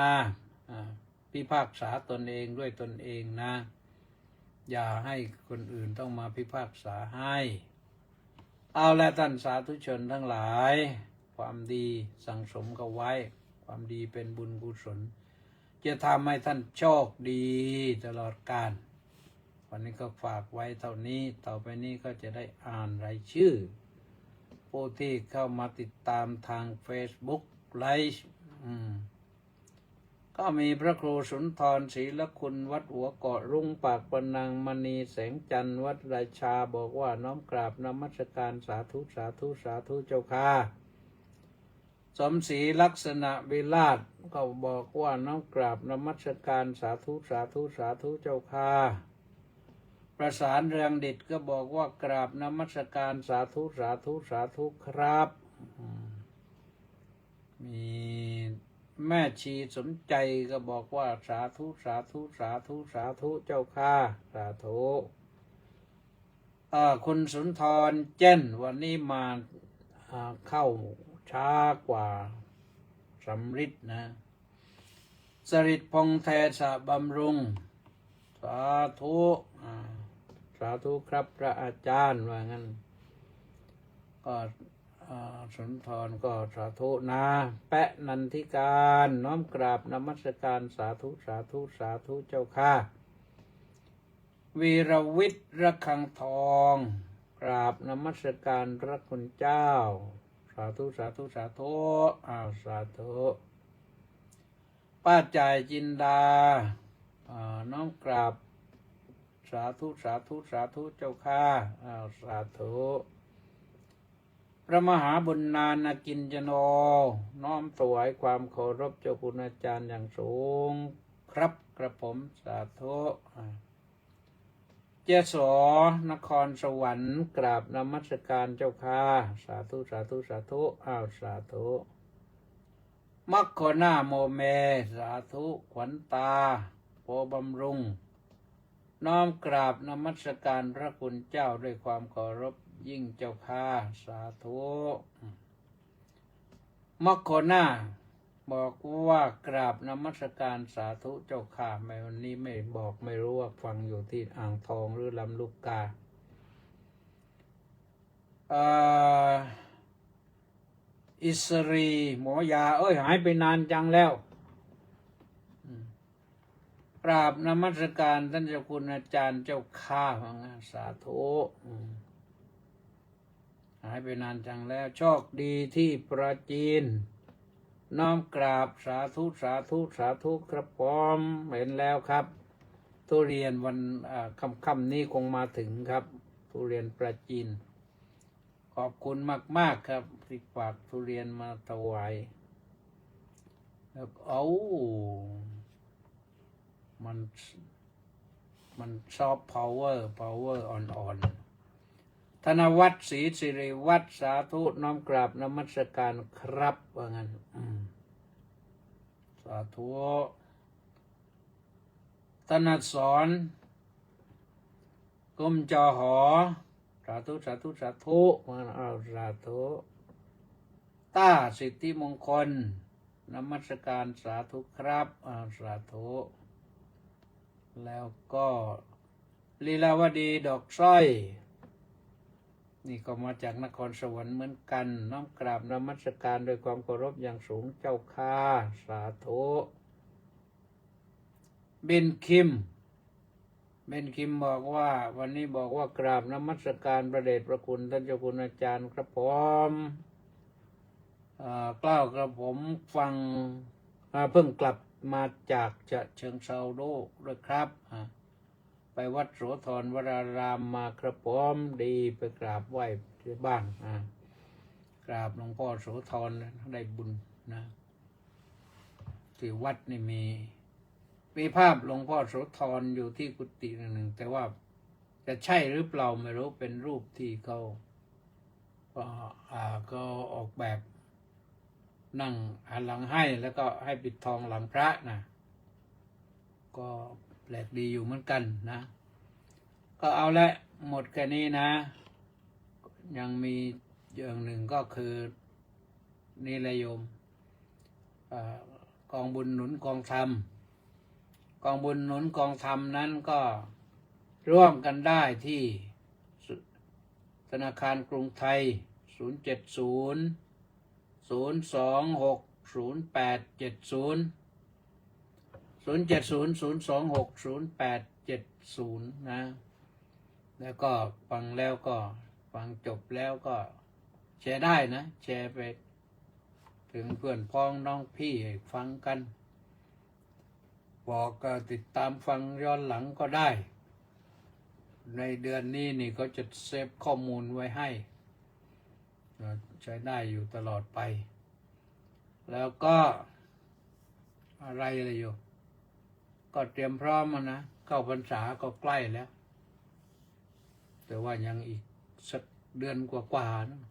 Speaker 3: พิพากษาตนเองด้วยตนเองนะอย่าให้คนอื่นต้องมาพิพากษาให้เอาและท่านสาธุชนทั้งหลายความดีสั่งสมกันไว้ความดีเป็นบุญกุศลจะทำให้ท่านโชคดีตลอดกาลวันนี้ก็ฝากไว้เท่านี้ต่อไปนี้ก็จะได้อ่านรายชื่อผู้ที่เข้ามาติดตามทาง Facebook ไลฟ์ก็มีพระครูสุนทรศรีละคุณวัดหัวเกาะรุ่งปากปนังมณีแสงจันทร์วัดราชาบอกว่าน้อมกราบนมัสการสาธุสาธุสาธุเจ้าค่ะสมศรีลักษณะวิราชก็บอกว่าน้อมกราบนมัสการสาธุสาธุสาธุเจ้าค่ะประสานเรืองดิตก็บอกว่ากราบนมัสการสาธุสาธุสาธุครับมีแม่ชีสมใจก็บอกว่าสาธุสาธุสาธุสาธุเจ้าค่ะสาธุคุณสุนทรเจ้นวันนี้มาเข้าช้ากว่าสำริดนะสริดพงษ์เทศบำรุงสาธุสาธุครับพระอาจารย์ว่างั้นก็สุนทรก็สาธุนะแปะนันทิการน้อมกราบนมัสการสาธุสาธุสาธุเจ้าค่ะวีรวิทย์ระฆังทองกราบนมัสการพระคุณเจ้าสาธุสาธุสาธุสาธุป้าจ่ายจินดาน้อมกราบสาธุสาธุสาธุเจ้าค่ะสาธุพระมหาบุญนาณกินจโนน้อมถวายความเคารพเจ้าคุณอาจารย์อย่างสูงครับกระผมสาธุเจโสนครสวรรค์กราบนมัสการเจ้าค่ะสาธุสาธุสาธุสาธุ มัคคหน้าโมเมสาธุขวัญตาโพบำรุงน้อมกราบนมัสการพระคุณเจ้าด้วยความเคารพยิ่งเจ้าข้าสาธุมัคคหน้าบอกว่ากราบนมัสการสาธุเจ้าข้าแม้วันนี้ไม่บอกไม่รู้ว่าฟังอยู่ที่อ่างทองหรือลำลูกกาอิสรีหมอยาหายไปนานจังแล้วกราบนมัสการท่านเจ้าคุณอาจารย์เจ้าข้าของสาธุหายไปนานจังแล้วโชคดีที่ประจีนน้อมกราบสาธุสาธุสาธุครับผมเห็นแล้วครับทุเรียนวันค่ำนี้คงมาถึงครับทุเรียนประจีนขอบคุณมากๆครับที่ฝากทุเรียนมาถวายแล้วมันซอฟต์พาวเวอร์อ่อนๆธนวัฒน์ศรีสิริวัฒน์สาธุน้อมกราบนมัสการครับว่างั้นสาธุธนสรกุมจอหอสาธุสาธุสาธุมาสาธุต้าสิทธิมงคลนมัสการสาธุครับสาธุแล้วก็ลีลาวดีดอกสร้อยนี่ก็มาจากนครสวรรค์เหมือนกันน้อมกราบนมัสการโดยความเคารพอย่างสูงเจ้าข้าสาธุเบนคิมบอกว่าวันนี้บอกว่ากราบนมัสการพระเดชพระคุณท่านเจ้าคุณอาจารย์ครับผมกล้าวกระผมฟังเพิ่งกลับมาจากเชิงเซาด้วยครับไปวัดโสธรวรารามมาครับผมดีไปกราบไหว้ที่บ้านกราบหลวงพ่อโสธรได้บุญนะที่วัดนี่มีภาพหลวงพ่อโสธรอยู่ที่กุฏิหนึ่งแต่ว่าจะใช่หรือเปล่าไม่รู้เป็นรูปที่เขาออกแบบนั่งหันหลังให้แล้วก็ให้ปิดทองหลังพระนะก็แปลกดีอยู่เหมือนกันนะก็เอาละหมดแค่นี้นะยังมีอย่างหนึ่งก็คือนี่แหละโยมกองบุญหนุนกองธรรมกองบุญหนุนกองธรรมนั้นก็ร่วมกันได้ที่ธนาคารกรุงไทย070 026 0870 070 026 0870นะแล้วก็ฟังแล้วก็ฟังจบแล้วก็แชร์ได้นะแชร์ไปถึงเพื่อนพ้องน้องพี่ให้ฟังกันบอกก็ติดตามฟังย้อนหลังก็ได้ในเดือนนี้นี่เขาจะเซฟข้อมูลไว้ให้ใช้ได้อยู่ตลอดไปแล้วก็อะไรอยู่ก็เตรียมพร้อมนะเข้าพรรษาก็ใกล้แล้วแต่ว่ายังอีกสักเดือนกว่าๆนะ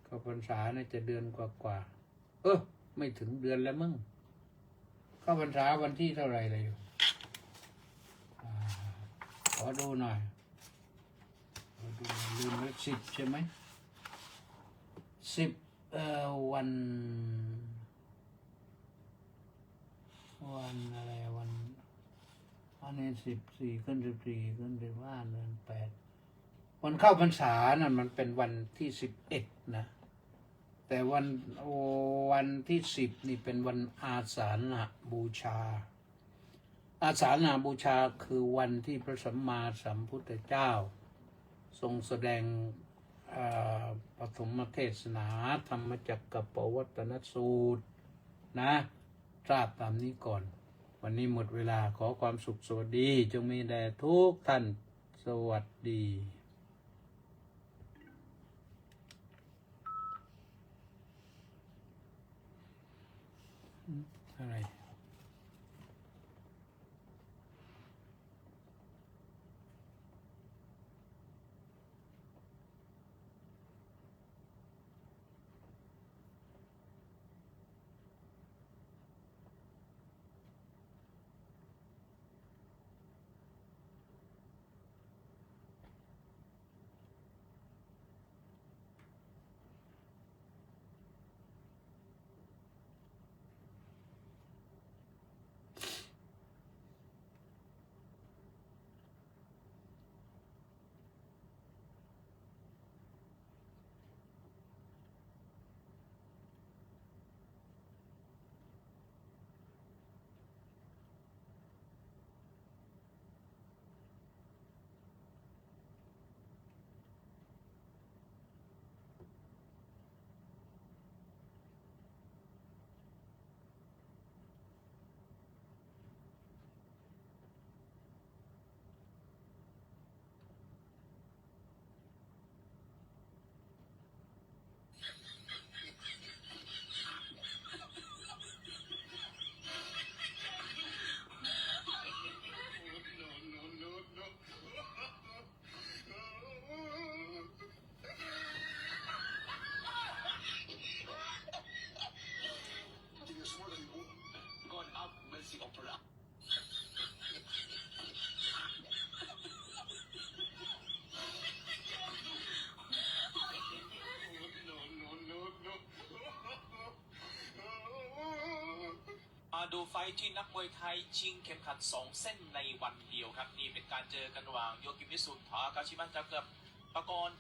Speaker 3: เข้าพรรษาน่าจะเดือนกว่าไม่ถึงเดือนแล้วมั้งเข้าพรรษาวันที่เท่าไหร่เลยอยู่ขอดูหน่อยลืมแล้ว10ใช่ไหม10วันอะไรวันอันนี้14ขึ้น14ขึ้น15เดือน8วันเข้าพรรษานั่นมันเป็นวันที่11นะแต่วันที่10นี่เป็นวันอาสาฬหบูชาอาสาฬหบูชาคือวันที่พระสัมมาสัมพุทธเจ้าทรงแสดงปฐมเทศนาธรรมจักรปวัตตนสูตรนะทราบตามนี้ก่อนวันนี้หมดเวลาขอความสุขสวัสดีจงมีแด่ทุกท่านสวัสดีอะไร
Speaker 4: ที่นักมวยไทยชิงเข็มขัด2เส้นในวันเดียวครับนี่เป็นการเจอกันระหว่างโยกิมิสุทากาชิมะกับปกรณ์